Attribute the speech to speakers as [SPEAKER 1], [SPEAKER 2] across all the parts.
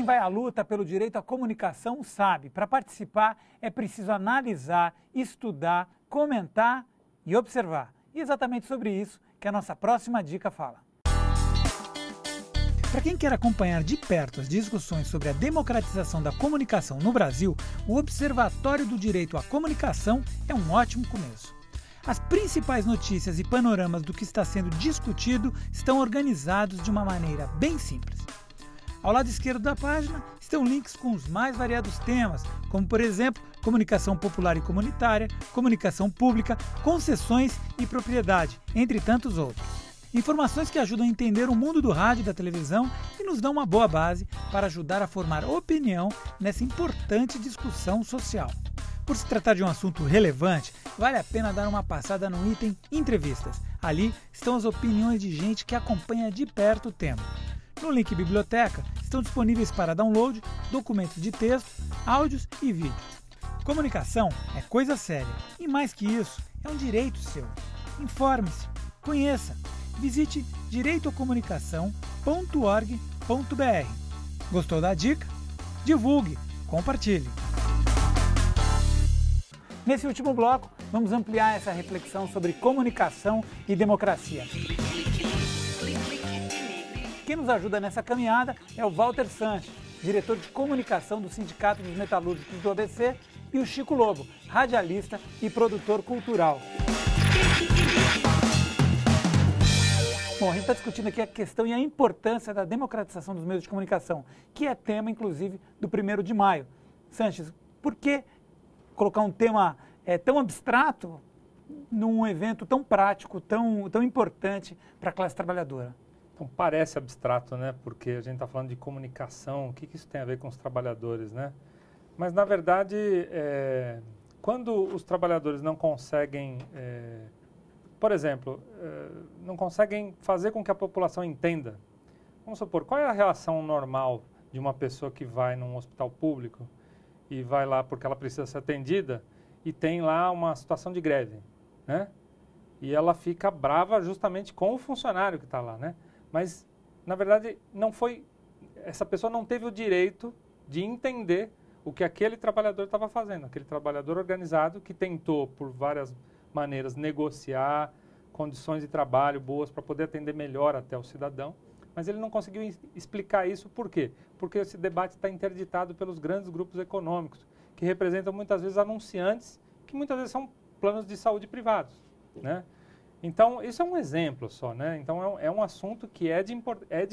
[SPEAKER 1] vai à luta pelo direito à comunicação sabe, para participar é preciso analisar, estudar, comentar e observar. E exatamente sobre isso que a nossa próxima dica fala. Para quem quer acompanhar de perto as discussões sobre a democratização da comunicação no Brasil, o Observatório do Direito à Comunicação é um ótimo começo. As principais notícias e panoramas do que está sendo discutido estão organizados de uma maneira bem simples. Ao lado esquerdo da página estão links com os mais variados temas, como por exemplo, comunicação popular e comunitária, comunicação pública, concessões e propriedade, entre tantos outros. Informações que ajudam a entender o mundo do rádio e da televisão e nos dão uma boa base para ajudar a formar opinião nessa importante discussão social. Por se tratar de um assunto relevante, vale a pena dar uma passada no item Entrevistas. Ali estão as opiniões de gente que acompanha de perto o tema. No link Biblioteca estão disponíveis para download documentos de texto, áudios e vídeos. Comunicação é coisa séria e, mais que isso, é um direito seu. Informe-se, conheça. Visite direitoacomunicação.org.br. Gostou da dica? Divulgue, compartilhe. Nesse último bloco, vamos ampliar essa reflexão sobre comunicação e democracia. Quem nos ajuda nessa caminhada é o Walter Sanches, diretor de comunicação do Sindicato dos Metalúrgicos do ABC, e o Chico Lobo, radialista e produtor cultural. Bom, a gente está discutindo aqui a questão e a importância da democratização dos meios de comunicação, que é tema, inclusive, do 1º de maio. Sanches, por que colocar um tema tão abstrato num evento tão prático, tão importante para a classe trabalhadora?
[SPEAKER 2] Então, parece abstrato, né? Porque a gente está falando de comunicação, o que isso tem a ver com os trabalhadores, né? Mas, na verdade, quando os trabalhadores não conseguem... por exemplo, não conseguem fazer com que a população entenda. Vamos supor, qual é a relação normal de uma pessoa que vai num hospital público e vai lá porque ela precisa ser atendida e tem lá uma situação de greve, né? E ela fica brava justamente com o funcionário que está lá, né? Mas, na verdade, essa pessoa não teve o direito de entender o que aquele trabalhador estava fazendo, aquele trabalhador organizado que tentou, por várias maneiras, negociar condições de trabalho boas para poder atender melhor até o cidadão, mas ele não conseguiu explicar isso. Por quê? Porque esse debate está interditado pelos grandes grupos econômicos, que representam muitas vezes anunciantes, que muitas vezes são planos de saúde privados, né? Então, isso é um exemplo só, né? Então, é um assunto que é de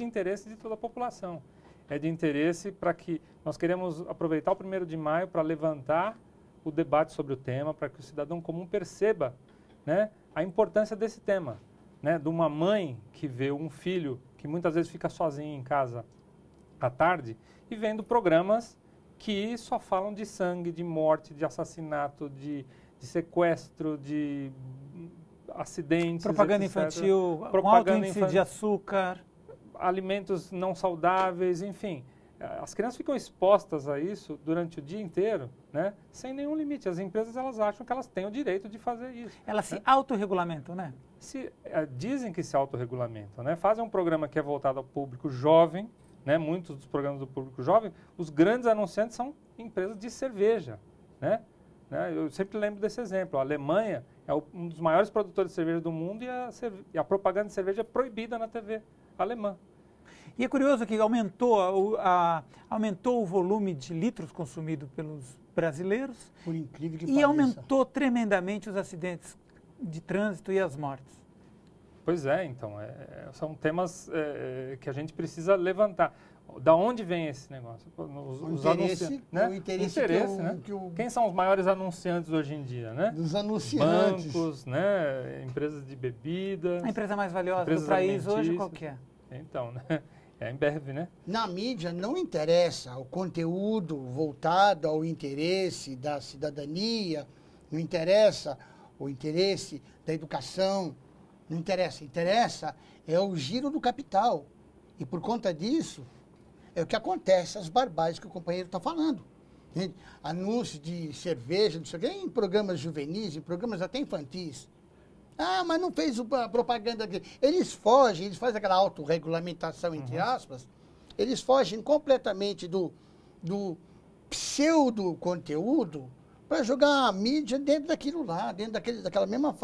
[SPEAKER 2] interesse de toda a população. É de interesse para que nós queremos aproveitar o 1º de maio para levantar o debate sobre o tema, para que o cidadão comum perceba, né, a importância desse tema, né, de uma mãe que vê um filho que muitas vezes fica sozinho em casa à tarde e vendo programas que só falam de sangue, de morte, de assassinato, de sequestro, de acidentes,
[SPEAKER 1] propaganda
[SPEAKER 2] etc.
[SPEAKER 1] infantil,
[SPEAKER 2] propaganda
[SPEAKER 1] com alto índice de açúcar,
[SPEAKER 2] alimentos não saudáveis, enfim. As crianças ficam expostas a isso durante o dia inteiro, né, sem nenhum limite. As empresas, elas acham que elas têm o direito de fazer isso.
[SPEAKER 1] Elas se autorregulamentam, né?
[SPEAKER 2] Dizem que se autorregulamentam, né? Fazem um programa que é voltado ao público jovem, né? Muitos dos programas do público jovem, os grandes anunciantes são empresas de cerveja, né? Eu sempre lembro desse exemplo. A Alemanha é um dos maiores produtores de cerveja do mundo e a propaganda de cerveja é proibida na TV alemã.
[SPEAKER 1] E é curioso que aumentou o volume de litros consumido pelos brasileiros.
[SPEAKER 3] Por incrível que
[SPEAKER 1] e
[SPEAKER 3] pareça.
[SPEAKER 1] aumentou tremendamente os acidentes de trânsito e as mortes.
[SPEAKER 2] Pois é, então, são temas que a gente precisa levantar. Da onde vem esse negócio?
[SPEAKER 3] O interesse, né?
[SPEAKER 2] Né? Quem são os maiores anunciantes hoje em dia, né?
[SPEAKER 3] Dos anunciantes.
[SPEAKER 2] Bancos, né? Empresas de bebidas.
[SPEAKER 1] A empresa mais valiosa do país hoje qual que é?
[SPEAKER 2] Então, né? É a Ambev, né?
[SPEAKER 3] Na mídia não interessa o conteúdo voltado ao interesse da cidadania, não interessa o interesse da educação, não interessa. Interessa é o giro do capital. E por conta disso, é o que acontece, as barbáries que o companheiro está falando. Entende? Anúncios de cerveja, não sei o quê, em programas juvenis, em programas até infantis. Ah, mas não fez a propaganda aqui. Eles fogem, eles fazem aquela autorregulamentação, entre aspas, Eles fogem completamente do pseudo-conteúdo para jogar a mídia dentro daquilo lá, dentro daquela mesma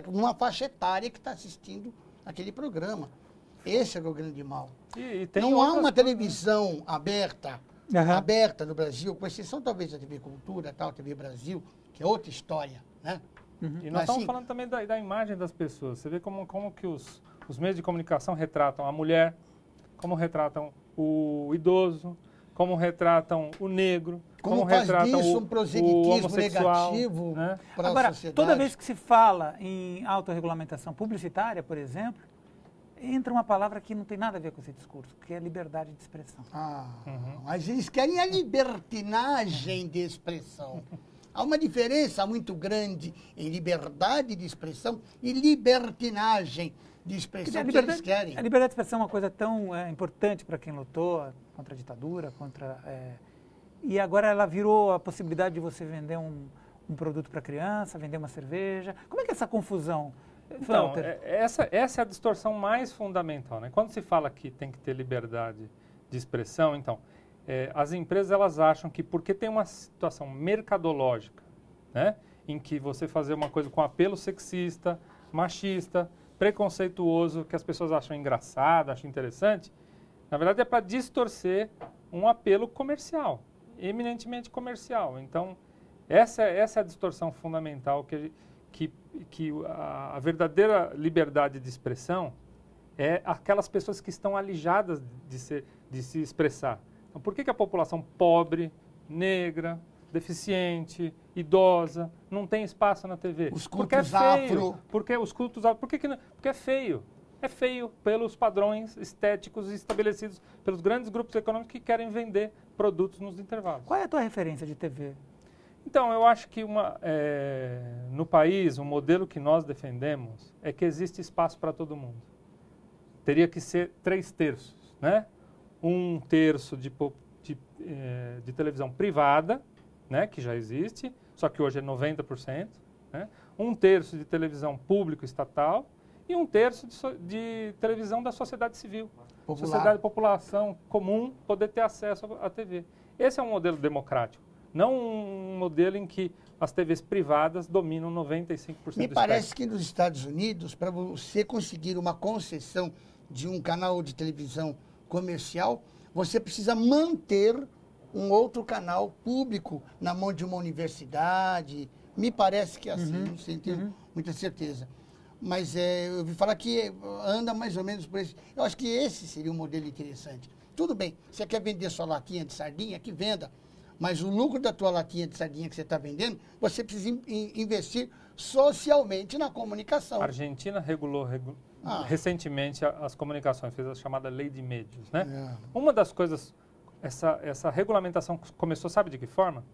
[SPEAKER 3] uma faixa etária que está assistindo aquele programa. Esse é o grande mal. Não há uma televisão aberta no Brasil, com exceção talvez da TV Cultura, tal, TV Brasil, que é outra história, né?
[SPEAKER 2] E nós estamos falando também da imagem das pessoas. Você vê como que os meios de comunicação retratam a mulher, como retratam o idoso, como retratam o negro, como retratam
[SPEAKER 3] disso
[SPEAKER 2] um
[SPEAKER 3] proselitismo negativo,
[SPEAKER 2] né?
[SPEAKER 3] Para
[SPEAKER 1] Agora,
[SPEAKER 3] a sociedade.
[SPEAKER 1] toda vez que se fala em autorregulamentação publicitária, por exemplo, entra uma palavra que não tem nada a ver com esse discurso, que é liberdade de expressão.
[SPEAKER 3] Mas eles querem a libertinagem de expressão. Há uma diferença muito grande em liberdade de expressão e libertinagem de expressão que eles querem.
[SPEAKER 1] A liberdade de expressão é uma coisa tão importante para quem lutou contra a ditadura, e agora ela virou a possibilidade de você vender um produto para criança, vender uma cerveja. Como é que é essa confusão?
[SPEAKER 2] Então, essa é a distorção mais fundamental, né? Quando se fala que tem que ter liberdade de expressão, então, as empresas elas acham que porque tem uma situação mercadológica, né, em que você fazer uma coisa com apelo sexista, machista, preconceituoso, que as pessoas acham engraçado, acham interessante, na verdade é para distorcer um apelo comercial, eminentemente comercial. Então, essa é a distorção fundamental que a verdadeira liberdade de expressão é aquelas pessoas que estão alijadas de se expressar. Então, por que a população pobre, negra, deficiente, idosa, não tem espaço na TV?
[SPEAKER 3] Os
[SPEAKER 2] porque é
[SPEAKER 3] cultos
[SPEAKER 2] feio.
[SPEAKER 3] afro.
[SPEAKER 2] Porque os cultos afro. Porque é feio. É feio pelos padrões estéticos estabelecidos pelos grandes grupos econômicos que querem vender produtos nos intervalos.
[SPEAKER 1] Qual é a tua referência de TV?
[SPEAKER 2] Então, eu acho que no país, o modelo que nós defendemos é que existe espaço para todo mundo. Teria que ser 3/3, né? 1/3 de televisão privada, né, que já existe, só que hoje é 90%, né? 1/3 de televisão público estatal e 1/3 de televisão da sociedade civil. Sociedade, população comum poder ter acesso à TV. Esse é um modelo democrático, não um modelo em que as TVs privadas dominam 95% do
[SPEAKER 3] Me parece que nos Estados Unidos, para você conseguir uma concessão de um canal de televisão comercial, você precisa manter um outro canal público na mão de uma universidade. Me parece que é assim, não sei, tenho muita certeza. Mas eu ouvi falar que anda mais ou menos por esse. Eu acho que esse seria um modelo interessante. Tudo bem, você quer vender sua latinha de sardinha, que venda. Mas o lucro da tua latinha de sardinha que você está vendendo, você precisa investir socialmente na comunicação.
[SPEAKER 2] A Argentina regulou recentemente as comunicações, fez a chamada Lei de Médios, né? Uma das coisas, essa regulamentação começou, sabe de que forma?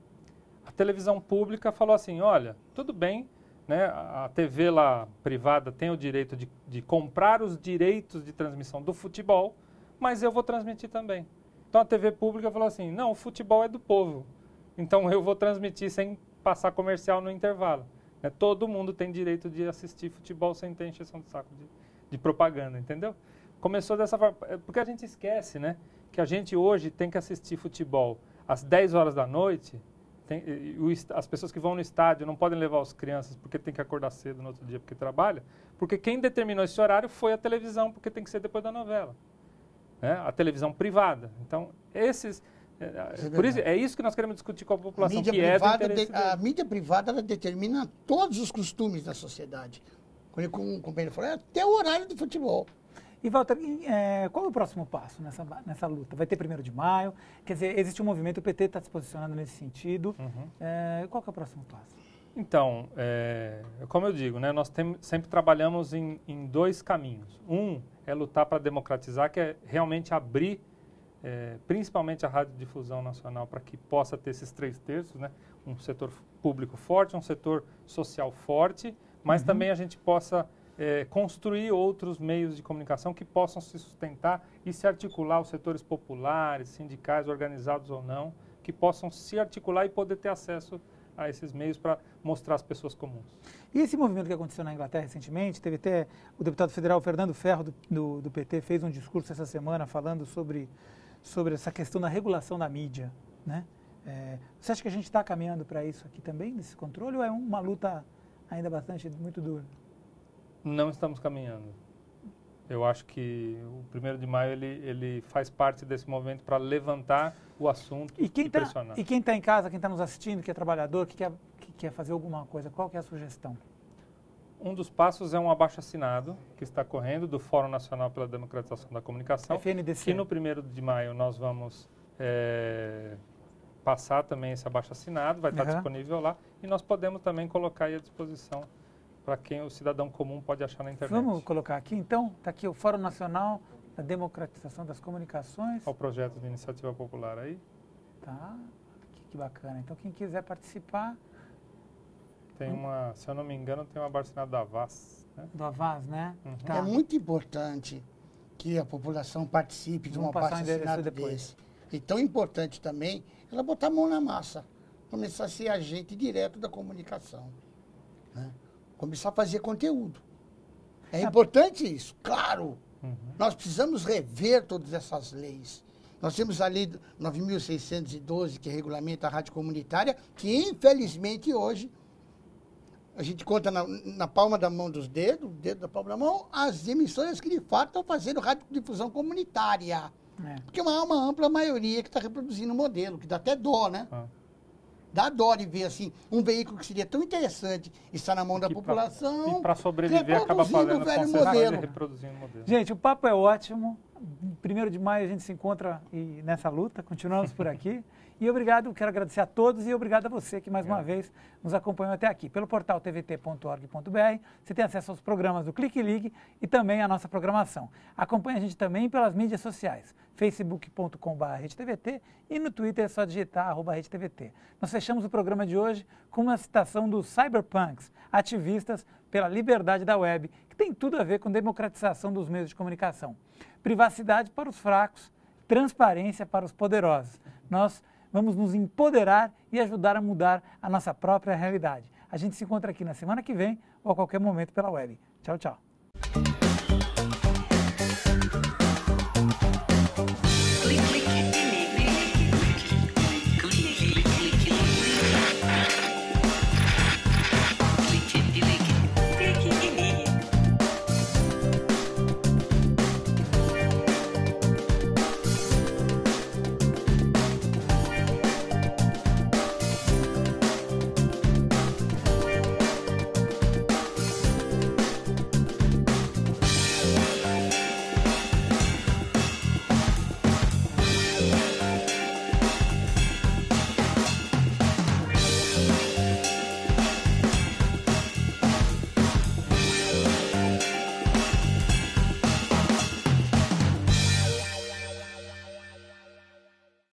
[SPEAKER 2] A televisão pública falou assim, olha, tudo bem, né, a TV lá privada tem o direito de comprar os direitos de transmissão do futebol, mas eu vou transmitir também. Então a TV pública falou assim, não, o futebol é do povo, então eu vou transmitir sem passar comercial no intervalo. Né? Todo mundo tem direito de assistir futebol sem ter encheção de saco de propaganda, entendeu? Começou dessa forma, porque a gente esquece, né, que a gente hoje tem que assistir futebol às 10 horas da noite, as pessoas que vão no estádio não podem levar as crianças porque tem que acordar cedo no outro dia porque trabalha, porque quem determinou esse horário foi a televisão, porque tem que ser depois da novela. Né? A televisão privada. Então, por isso, é isso que nós queremos discutir com a população,
[SPEAKER 3] a mídia privada ela determina todos os costumes da sociedade. Quando um companheiro falou, até o horário do futebol.
[SPEAKER 1] E, Walter, qual é o próximo passo nessa luta? Vai ter 1º de maio? Quer dizer, existe um movimento, o PT está se posicionando nesse sentido. Qual que é o próximo passo?
[SPEAKER 2] Então, como eu digo, né, nós sempre trabalhamos em 2 caminhos. Um é lutar para democratizar, que é realmente abrir, principalmente a radiodifusão nacional, para que possa ter esses 3/3, né, um setor público forte, um setor social forte, mas também a gente possa construir outros meios de comunicação que possam se sustentar e se articular, os setores populares, sindicais, organizados ou não, que possam se articular e poder ter acesso a esses meios para mostrar às pessoas comuns.
[SPEAKER 1] E esse movimento que aconteceu na Inglaterra recentemente, teve até o deputado federal Fernando Ferro, do PT, fez um discurso essa semana falando sobre sobre essa questão da regulação da mídia, né? Você acha que a gente está caminhando para isso aqui também, desse controle, ou é uma luta ainda muito dura?
[SPEAKER 2] Não estamos caminhando. Eu acho que o 1º de maio ele faz parte desse movimento para levantar o assunto e pressionar.
[SPEAKER 1] E quem está em casa, quem está nos assistindo, que é trabalhador, que quer fazer alguma coisa, qual que é a sugestão?
[SPEAKER 2] Um dos passos é um abaixo-assinado que está correndo do Fórum Nacional pela Democratização da Comunicação,
[SPEAKER 1] FNDC.
[SPEAKER 2] Que no 1º de maio nós vamos passar também esse abaixo-assinado, vai estar disponível lá, e nós podemos também colocar aí à disposição para quem o cidadão comum pode achar na internet.
[SPEAKER 1] Vamos colocar aqui, então, está aqui o Fórum Nacional da Democratização das Comunicações.
[SPEAKER 2] Ao projeto de iniciativa popular aí.
[SPEAKER 1] Tá, que bacana. Então, quem quiser participar...
[SPEAKER 2] Tem se eu não me engano, tem um abaixo-assinado da Avaz, né?
[SPEAKER 1] Do Avaz, né?
[SPEAKER 2] Uhum.
[SPEAKER 1] Tá.
[SPEAKER 3] É muito importante que a população participe de um abaixo-assinado desse. E tão importante também ela botar a mão na massa, começar a ser agente direto da comunicação, né? Começar a fazer conteúdo. É importante isso, claro.
[SPEAKER 2] Uhum.
[SPEAKER 3] Nós precisamos rever todas essas leis. Nós temos a lei 9.612, que regulamenta a rádio comunitária, que infelizmente hoje a gente conta na palma da mão dos dedos, dedo da palma da mão, as emissoras que de fato estão fazendo radiodifusão comunitária. Porque há uma ampla maioria que está reproduzindo o modelo, que dá até dó, né? Dá dó de ver assim, um veículo que seria tão interessante estar na mão da população.
[SPEAKER 2] E para sobreviver acaba fazendo
[SPEAKER 3] modelo.
[SPEAKER 2] Reproduzindo o modelo.
[SPEAKER 1] Gente, o papo é ótimo. 1º de maio a gente se encontra nessa luta, continuamos por aqui. E obrigado, quero agradecer a todos e obrigado a você que mais uma vez nos acompanhou até aqui. Pelo portal tvt.org.br, você tem acesso aos programas do Clique e Ligue e também à nossa programação. Acompanhe a gente também pelas mídias sociais, facebook.com/RedeTVT e no Twitter é só digitar @RedeTVT. Nós fechamos o programa de hoje com uma citação dos Cyberpunks, ativistas pela liberdade da web, que tem tudo a ver com democratização dos meios de comunicação. Privacidade para os fracos, transparência para os poderosos. Nós vamos nos empoderar e ajudar a mudar a nossa própria realidade. A gente se encontra aqui na semana que vem ou a qualquer momento pela web. Tchau, tchau.